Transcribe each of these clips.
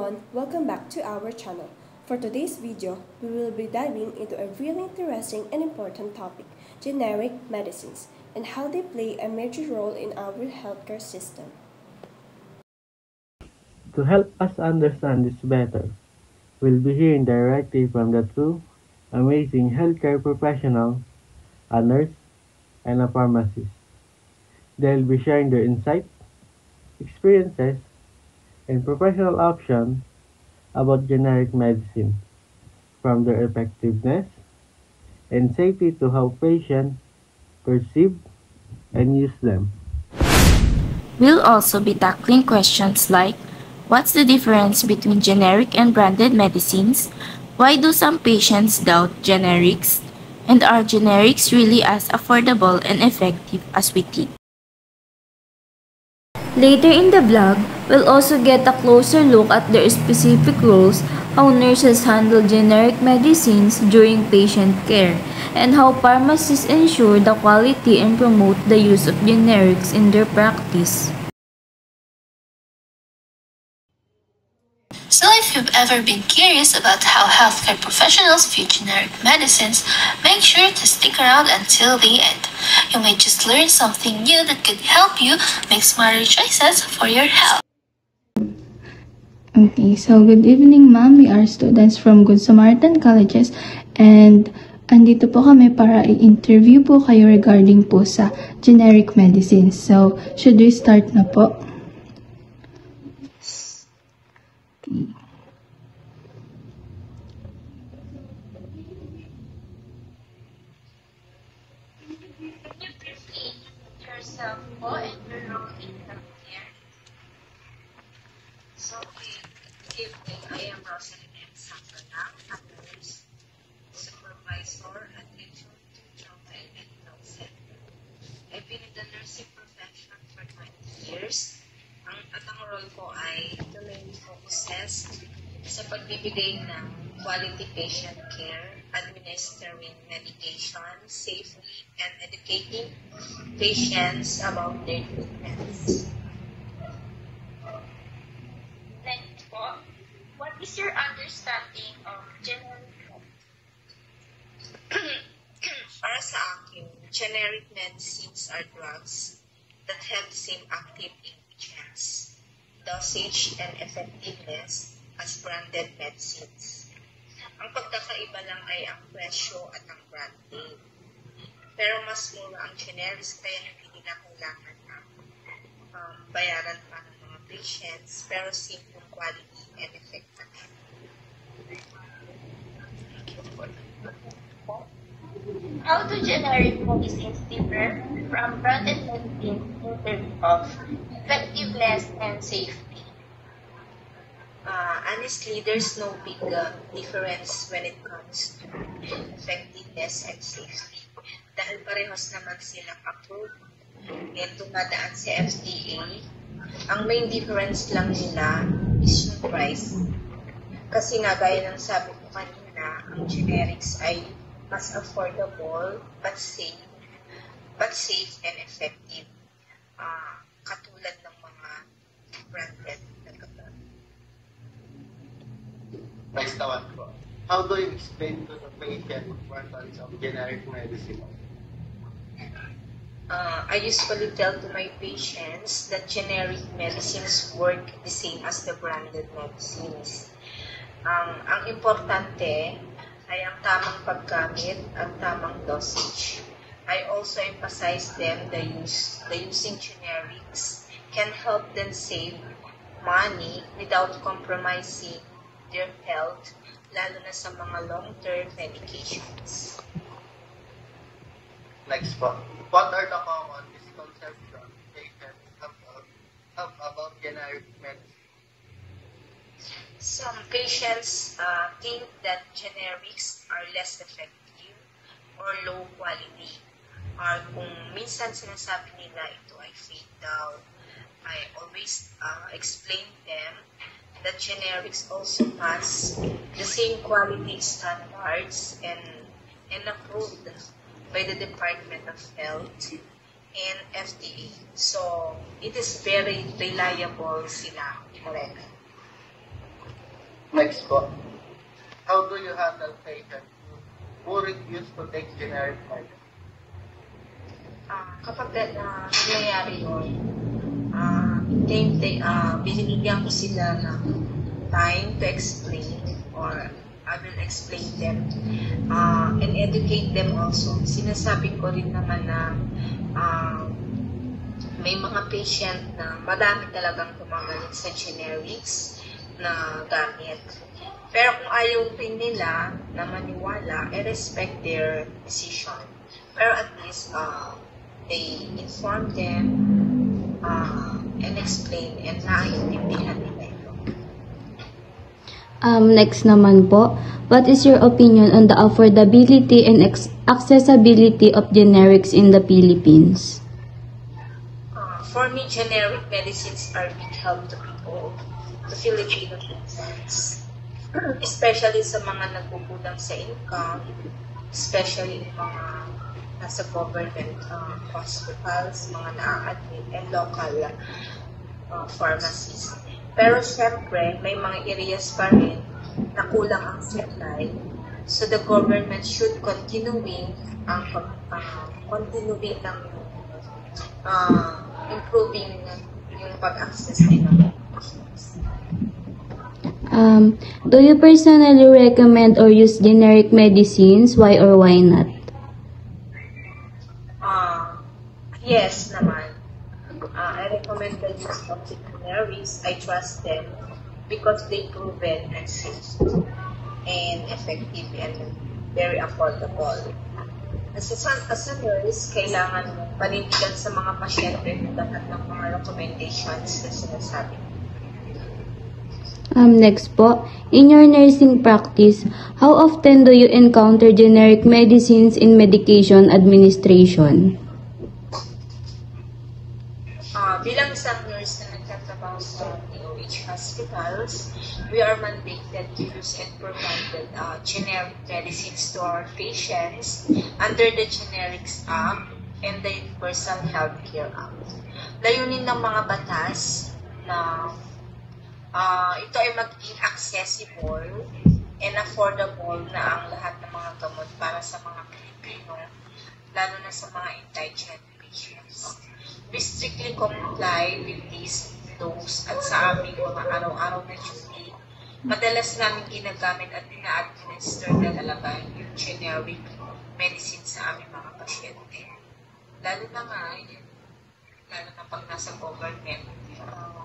everyone, welcome back to our channel. For today's video, we will be diving into a really interesting and important topic, generic medicines, and how they play a major role in our healthcare system. To help us understand this better, we'll be hearing directly from the two amazing healthcare professionals, a nurse and a pharmacist. They'll be sharing their insights, experiences, and professional options about generic medicine, from their effectiveness and safety to how patients perceive and use them. We'll also be tackling questions like what's the difference between generic and branded medicines? Why do some patients doubt generics? And are generics really as affordable and effective as we think? Later in the vlog, we'll also get a closer look at their specific roles, how nurses handle generic medicines during patient care, and how pharmacists ensure the quality and promote the use of generics in their practice. So if you've ever been curious about how healthcare professionals view generic medicines, make sure to stick around until the end. You may just learn something new that could help you make smarter choices for your health. Okay, so good evening ma'am. We are students from Good Samaritan Colleges and andito po kami para i-interview po kayo regarding po sa generic medicines. So, should we start na po? Okay. Can you briefly introduce yourself po and your role in healthcare? So, good evening. I am Rosalyn M. Santolang, a nurse, supervisor at H.O.2 Trauma and Medical Center. I've been in the nursing profession for 20 years. At ang role ko ay ito mainly focuses sa pagbibigay ng quality patient care, administering medication safely, and educating patients about their treatments. Next po, what is your understanding of generic Para sa akin, generic medicines are drugs that have the same active ingredients, dosage, and effectiveness as branded medicines. Ang pagkakaiba lang ay ang presyo at ang brand name. Pero mas mura ang generics kaya hindi nila kailangan ng bayaran pa ng mga patients, pero simple quality and effective. How do generic medicines differ from branded medicines in terms of effectiveness and safety? Honestly, there's no big difference when it comes to effectiveness and safety. Dahil parehas naman silang approved and tumadaan sa FDA, ang main difference lang nila is yung price. Kasi nga, gaya ng sabi ko kanina, ang generics ay mas affordable but safe and effective. Katulad ng mga branded na kapag. Next one po. How do you explain to the patient the importance of generic medicine? I usually tell to my patients that generic medicines work the same as the branded medicines. Ang importante ay ang tamang paggamit at tamang dosage. I also emphasize them the using generics can help them save money without compromising their health, lalo na sa mga long-term medications. Next po. What are the common misconceptions patients have about generic medicine? Some patients think that generics are less effective or low quality. Or kung minsan sinasabi nila ito ay fatal, I always explain them that generics also pass the same quality standards and approved by the Department of Health and FDA. So, it is very reliable sila. Correct. Next po. How do you handle patients who refuse to take generic medicine? Kapag nangyayari yun, binibigyan ko sila ng time to explain, or I will explain them and educate them also. Sinasabi ko rin naman na may mga patient na madami talagang gumagaling sa generics na gamit. Pero kung ayaw rin nila na maniwala, I respect their decision. Pero at least they inform them and explain and naiintindihan nila ito. Next naman po, what is your opinion on the affordability and accessibility of generics in the Philippines? For me, generic medicines are big help to people, to Filipino citizens, especially sa mga nagkukulang sa income, especially yung mga nasa government hospitals, mga na-admit, and local pharmacies. Pero syempre, may mga areas pa rin na kulang ang supply. So the government should continuing improving yung pag-access nila. Do you personally recommend or use generic medicines? Why or why not? Yes naman. I recommend the use of the generics. I trust them because they proven and safe and effective and very affordable. As a nurse, kailangan mo panindigan sa mga pasyente lahat ng mga recommendations na sinasabi. Next po, in your nursing practice, how often do you encounter generic medicines in medication administration? Bilang isang nurse na nagtatrabaho sa DOH hospitals, we are mandated to use and provide generic medicines to our patients under the Generics Act and the Universal Healthcare Act. Layunin ng mga batas na ito ay magiging accessible and affordable na ang lahat ng mga gamot para sa mga Pilipino, lalo na sa mga indigent patients. We strictly comply with these laws at sa aming mga araw-araw na duty. Madalas namin ginagamit at ina-administer na talaga yung generic medicine sa aming mga pasyente. Lalo na pag nasa government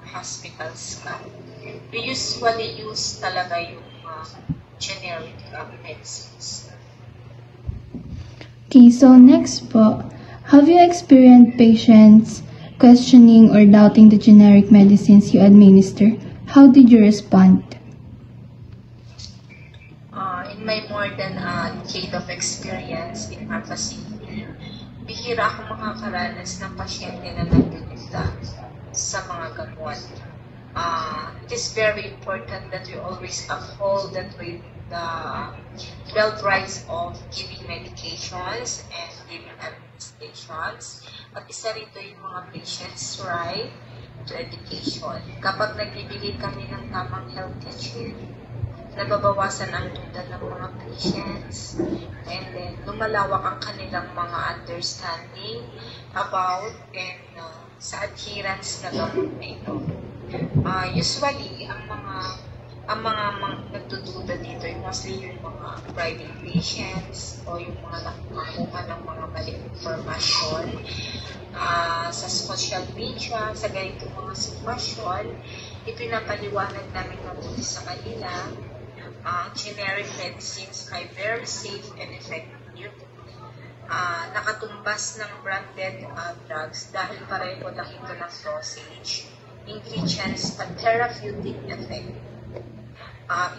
hospitals ka. We usually use talaga yung generic medicines. Okay, so next po, have you experienced patients questioning or doubting the generic medicines you administer? How did you respond? In my more than a decade of experience in our facility, bihira akong makakaranas ng pasyente na nagdududa sa mga gamot. It is very important that we always uphold that with the 12 rights of giving medications and giving administrations. At isa rito yung mga patients' right to education. Kapag nagbibigay kami ng tamang health teaching, nababawasan ang duda ng mga patients, and then lumalawak ang kanilang mga understanding about and sa adherence na gamot na ito. Usually, ang mga nagdududa dito ay mostly yung mga private patients o yung mga nakuha ng mga maling informasyon sa social media, sa ganitong mga sitwasyon. Ipinapaliwanag namin mabuti sa kanila. Generic medicines ay very safe and effective. Nakatumbas ng branded drugs dahil pareho lang ito ng dosage, ingredients, at therapeutic effect.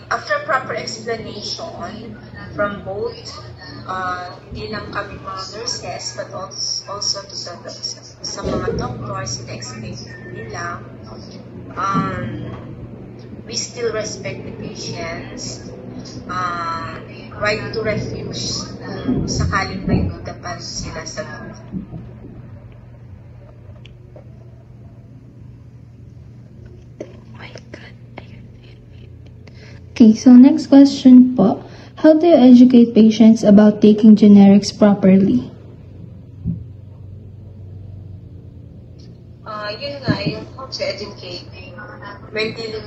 After proper explanation from both, hindi lang kami mga nurses, but also to sa mga doctors, na-explain nila, we still respect the patients, right to refuse kung sakaling may duda pa sila sa gamot. Okay, so next question po. How do you educate patients about taking generics properly? Yun nga, yung how to educate when dealing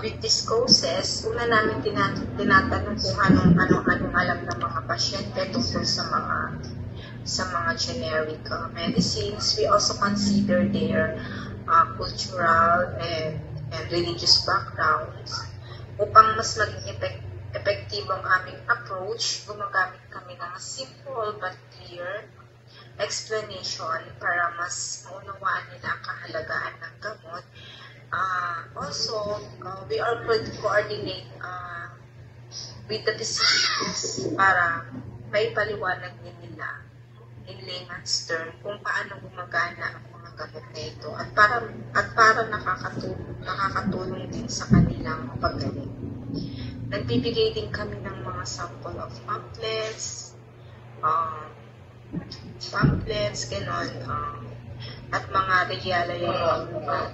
with these causes, una namin tinatanong kung anong alam ng mga pasyente tungkol sa mga generic medicines. We also consider their cultural and religious backgrounds. Upang mas maging epektibo ang aming approach, gumagamit kami ng simple but clear explanation para mas maunawaan nila ang kahalagaan ng gamot. Also, we are coordinate with the physicians para maipaliwanag din nila in layman's term kung paano gumagana ang mga gamot na ito at para nakakatulong din sa kanilang paggaling. Nagbibigay din kami ng mga sample of pamphlets, ganon, at mga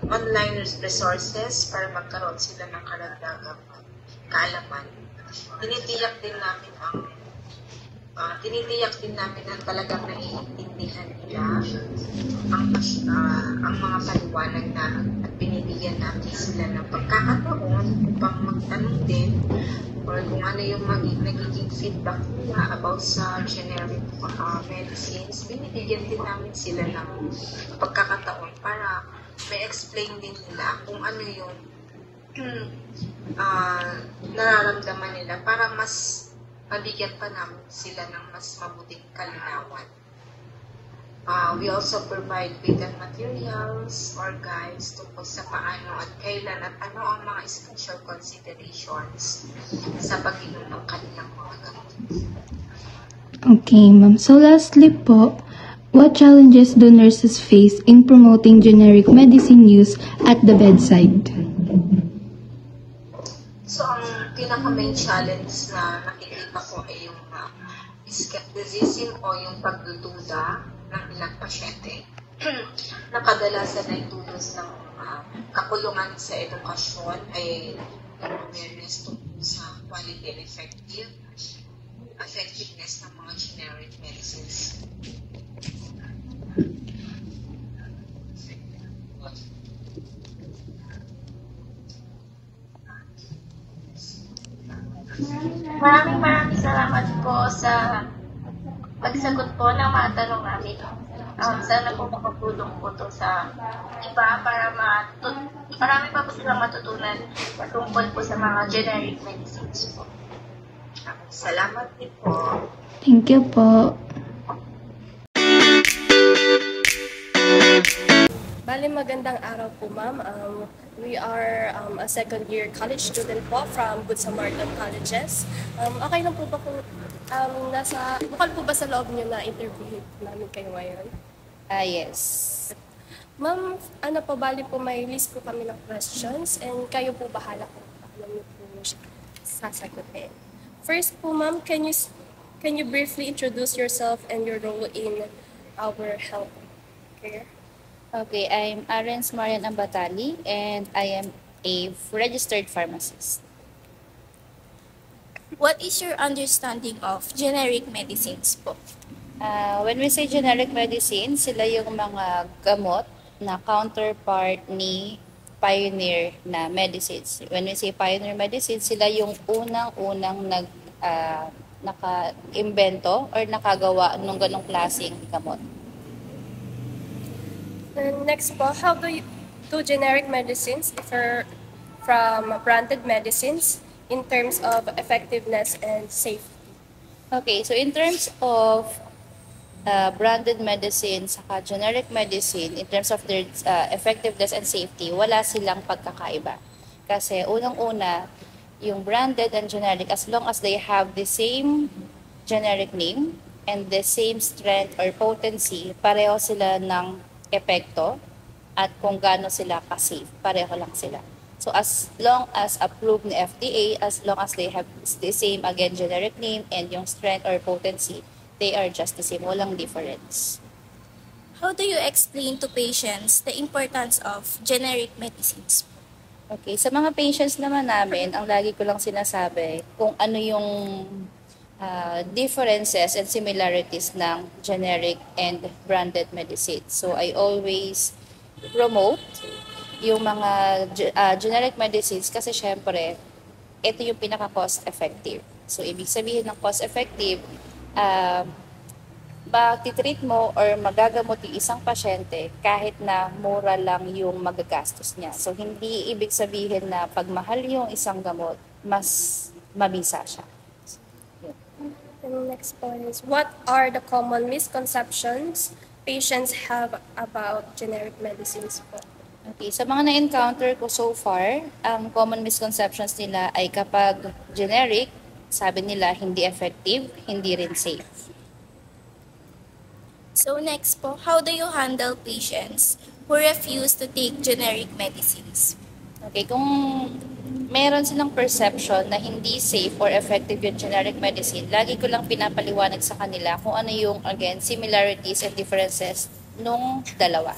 online resources para magkaroon sila ng karagdagang kaalaman. Tinitiyak din namin ang talagang naiintindihan nila ang mga paliwanag na at binibigyan natin sila ng pagkakataon upang magtanong din or kung ano yung nagiging feedback nila about sa generic medicines. Binibigyan din namin sila ng pagkakataon para may explain din nila kung ano yung nararamdaman nila para mas mabigyan pa namin sila ng mas mabuting kalinawan. We also provide vegan materials or guides tungkol sa paano at kailan at ano ang mga special considerations sa pag-inom ng kanilang mga gamot. Okay, ma'am. So lastly po, what challenges do nurses face in promoting generic medicine use at the bedside? So ang pinaka-main challenge na nakikita ko ay yung skepticism o yung pagdududa ng ilang pasyente na kadalasan ay tulos ng kakulungan sa edukasyon ay awareness tungkol sa quality and effectiveness ng mga generic medicines. Maraming salamat po sa pagsagot po ng mga tanong namin. Sana po makatulong po ito sa iba para marami pa po silang matutunan tungkol po sa mga generic medicines po. Salamat din po. Thank you po. Bali, magandang araw po, ma'am. We are a second-year college student po from Good Samaritan Colleges. Okay lang po ba kung bukal po ba sa loob niyo na interview namin kayo ngayon? Yes. Ma'am, ano po, bali po may list po kami ng questions and kayo po bahala kung paano niyo po sasagutin. First po, ma'am, can you briefly introduce yourself and your role in our health care? Okay, I'm Arens Marian Ambatali and I am a registered pharmacist. What is your understanding of generic medicines po? When we say generic medicine, sila yung mga gamot na counterpart ni pioneer na medicines. When we say pioneer medicines, sila yung unang-unang naka-imbento or nakagawa ng ganong klaseng gamot. And next po, how do generic medicines differ from branded medicines in terms of effectiveness and safety? Okay, so in terms of branded medicine saka generic medicine, in terms of their effectiveness and safety, wala silang pagkakaiba. Kasi unang-una, yung branded and generic, as long as they have the same generic name and the same strength or potency, pareho sila ng epekto at kung gaano sila ka-safe, pareho lang sila. So as long as approved ni FDA, as long as they have the same, again, generic name and yung strength or potency, they are just the same, walang difference. How do you explain to patients the importance of generic medicines? Okay, sa mga patients naman namin, ang lagi ko lang sinasabi kung ano yung differences and similarities ng generic and branded medicine. So I always promote yung mga generic medicines kasi syempre, ito yung pinaka-cost effective. So ibig sabihin ng cost effective, matitreat mo or magagamot yung isang pasyente kahit na mura lang yung magagastos niya. So, hindi ibig sabihin na pag mahal yung isang gamot, mas mabisa siya. And next point is, what are the common misconceptions patients have about generic medicines po? Okay, sa mga na-encounter ko so far, ang common misconceptions nila ay kapag generic, sabi nila hindi effective, hindi rin safe. So next po, how do you handle patients who refuse to take generic medicines? Okay, kung meron silang perception na hindi safe or effective yung generic medicine, lagi ko lang pinapaliwanag sa kanila kung ano yung, again, similarities and differences nung dalawa.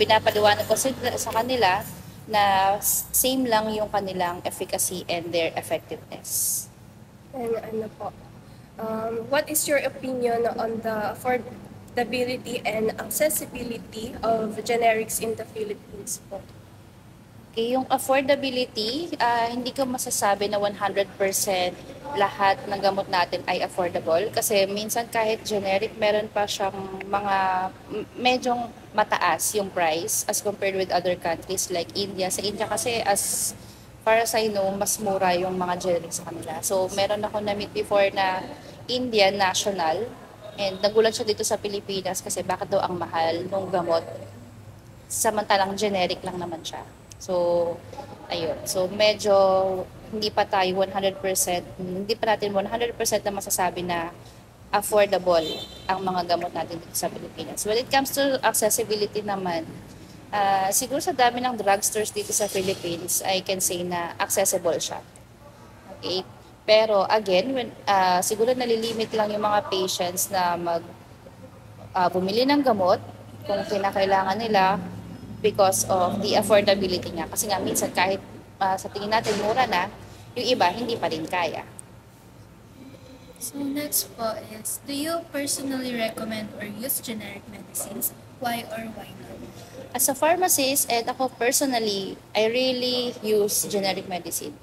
Pinapaliwanag ko sa kanila na same lang yung kanilang efficacy and their effectiveness. And ano po, what is your opinion on the affordability and accessibility of generics in the Philippines po? Okay, yung affordability, hindi ko masasabi na 100% lahat ng gamot natin ay affordable kasi minsan kahit generic, meron pa siyang mga medyong mataas yung price as compared with other countries like India. Sa India kasi as far as I know, mas mura yung mga generic sa kanila. So, meron ako na-meet before na Indian national and nagulat siya dito sa Pilipinas kasi bakit daw ang mahal ng gamot samantalang generic lang naman siya. So, ayun. So, medyo hindi pa tayo 100%, hindi pa natin 100% na masasabi na affordable ang mga gamot natin dito sa Pilipinas. When it comes to accessibility naman, siguro sa dami ng drugstores dito sa Philippines, I can say na accessible siya. Okay? Pero again, siguro nalilimit lang yung mga patients na bumili ng gamot kung kinakailangan nila because of the affordability niya. Kasi nga minsan kahit sa tingin natin mura na, yung iba hindi pa rin kaya. So next po is, do you personally recommend or use generic medicines? Why or why not? As a pharmacist, and ako personally, I really use generic medicine.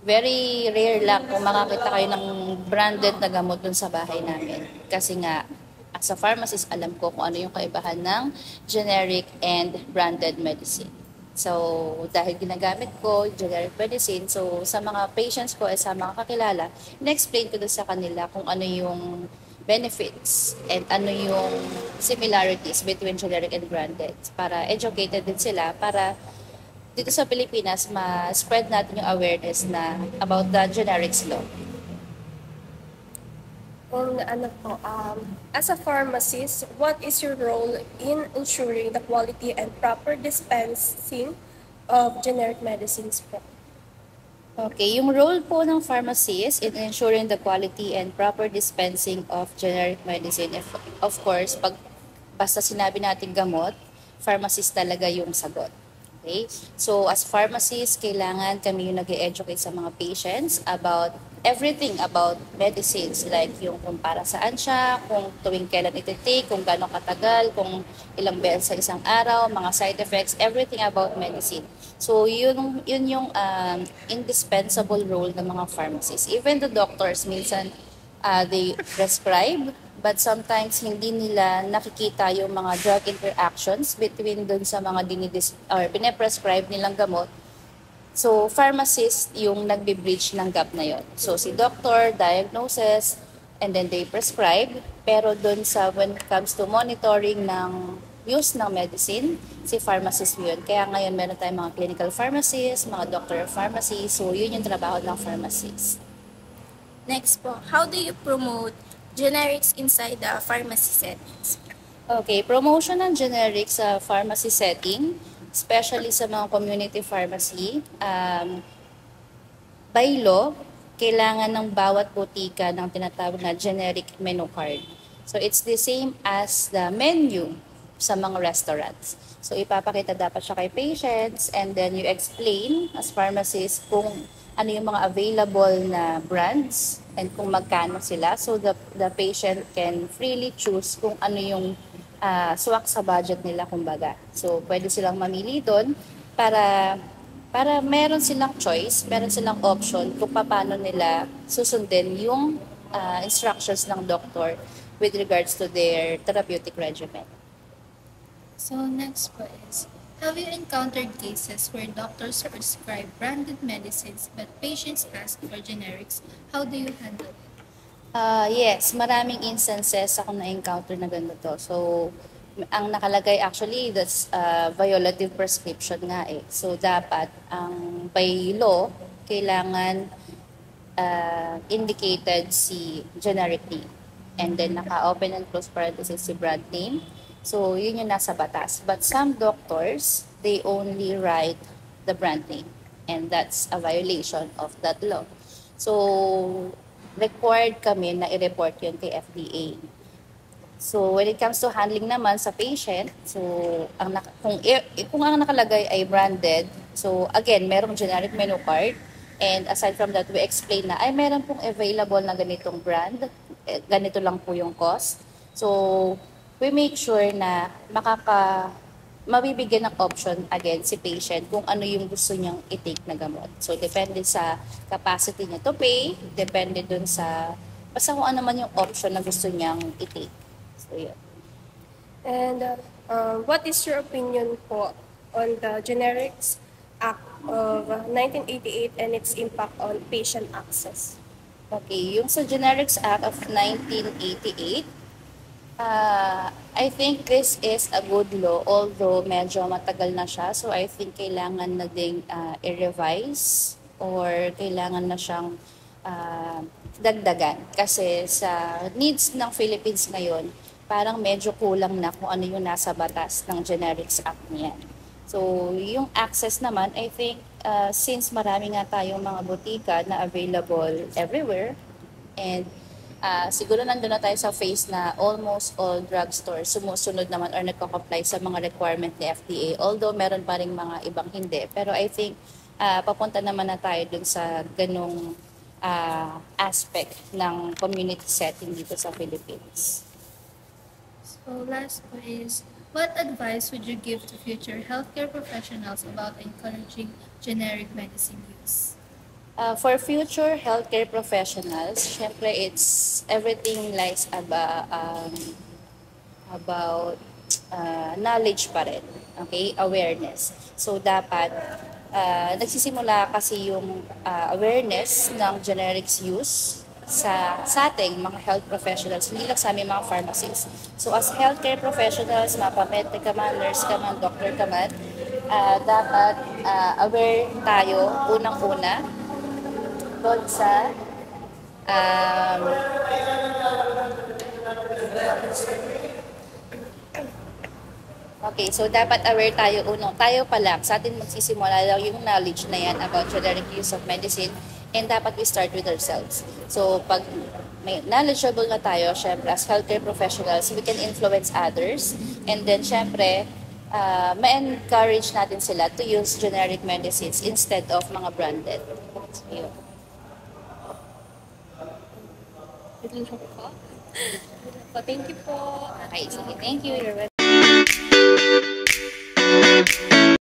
Very rare lang kung makakita kayo ng branded na gamot dun sa bahay namin. Kasi nga, as a pharmacist, alam ko kung ano yung kaibahan ng generic and branded medicine. So, dahil ginagamit ko generic medicine, so sa mga patients ko at sa mga kakilala, in-explain ko dun sa kanila kung ano yung benefits and ano yung similarities between generic and branded para educated din sila para dito sa Pilipinas ma-spread natin yung awareness na about the generics law. And ano po, as a pharmacist, what is your role in ensuring the quality and proper dispensing of generic medicines po? Okay, yung role po ng pharmacist in ensuring the quality and proper dispensing of generic medicine, of course, basta sinabi natin gamot, pharmacist talaga yung sagot. Okay? So, as pharmacist, kailangan kami yung nag-educate sa mga patients about everything about medicines, like yung kung para saan siya, kung tuwing kailan iti-take, kung gano'ng katagal, kung ilang beses sa isang araw, mga side effects, everything about medicine. So, yun yung indispensable role ng mga pharmacists. Even the doctors, minsan they prescribe, but sometimes hindi nila nakikita yung mga drug interactions between dun sa mga pinaprescribe nilang gamot. So, pharmacist yung nagbe-bridge ng gap na yon. So, si doctor, diagnosis, and then they prescribe. Pero dun sa when it comes to monitoring ng use ng medicine, si pharmacist yun. Kaya ngayon meron tayong mga clinical pharmacists, mga doctor of pharmacy. So, yun yung trabaho ng pharmacist. Next po, how do you promote generics inside the pharmacy settings? Okay, promotion ng generics sa pharmacy setting, especially sa mga community pharmacy. By law, kailangan ng bawat botika ng tinatawag na generic menu card. So it's the same as the menu sa mga restaurants. So, ipapakita dapat siya kay patients and then you explain as pharmacist kung ano yung mga available na brands and kung magkano sila. So, the patient can freely choose kung ano yung swak sa budget nila, kumbaga. So, pwede silang mamili doon para meron silang choice, meron silang option kung paano nila susundin yung instructions ng doctor with regards to their therapeutic regimen. So next po is, have you encountered cases where doctors prescribe branded medicines but patients ask for generics? How do you handle it? Yes, maraming instances ako na-encounter na ganito. So, ang nakalagay actually, that's violative prescription nga eh. So, dapat ang by law, kailangan indicated si generic name. And then, naka-open and close parenthesis si brand name. So, yun yung nasa batas. But some doctors, they only write the brand name. And that's a violation of that law. So, required kami na i-report yun kay FDA. So, when it comes to handling naman sa patient, so, kung ang nakalagay ay branded, so, again, merong generic menu card. And aside from that, we explain na, ay, meron pong available na ganitong brand. Ganito lang po yung cost. So, we make sure na mabibigyan ng option again si patient kung ano yung gusto niyang i-take na gamot. So, depende sa capacity niya to pay, depende dun sa, basta kung ano man yung option na gusto niyang i-take. So, yun. And what is your opinion po on the Generics Act of 1988 and its impact on patient access? Okay, yung sa Generics Act of 1988, I think this is a good law, although medyo matagal na siya. So, I think kailangan na ding i-revise or kailangan na siyang dagdagan. Kasi sa needs ng Philippines ngayon, parang medyo kulang na kung ano yung nasa batas ng Generics Act niyan. So, yung access naman, I think, since marami nga tayong mga butika na available everywhere, and siguro nandun na tayo sa phase na almost all drugstores sumusunod naman or nagko-comply sa mga requirement ni FDA. Although meron pa rin mga ibang hindi. Pero I think papunta naman na tayo dun sa ganung aspect ng community setting dito sa Philippines. So last po is, what advice would you give to future healthcare professionals about encouraging generic medicine use? For future healthcare professionals, syempre it's everything lies about knowledge pa rin, okay? Awareness. So dapat nagsisimula kasi yung awareness ng generics use sa ating mga health professionals, hindi lang sa aming mga pharmacists. So as healthcare professionals, mapamed ka man, nurse ka man, doctor ka man, dapat aware tayo unang-una doon sa okay, so dapat aware tayo tayo pa lang, sa atin magsisimula lang yung knowledge na yan about generic use of medicine, and dapat we start with ourselves. So pag may knowledgeable na tayo, syempre as healthcare professionals, we can influence others, and then syempre ma-encourage natin sila to use generic medicines instead of mga branded. So, yun. Thank you po. Okay, sige. Thank you. You're welcome.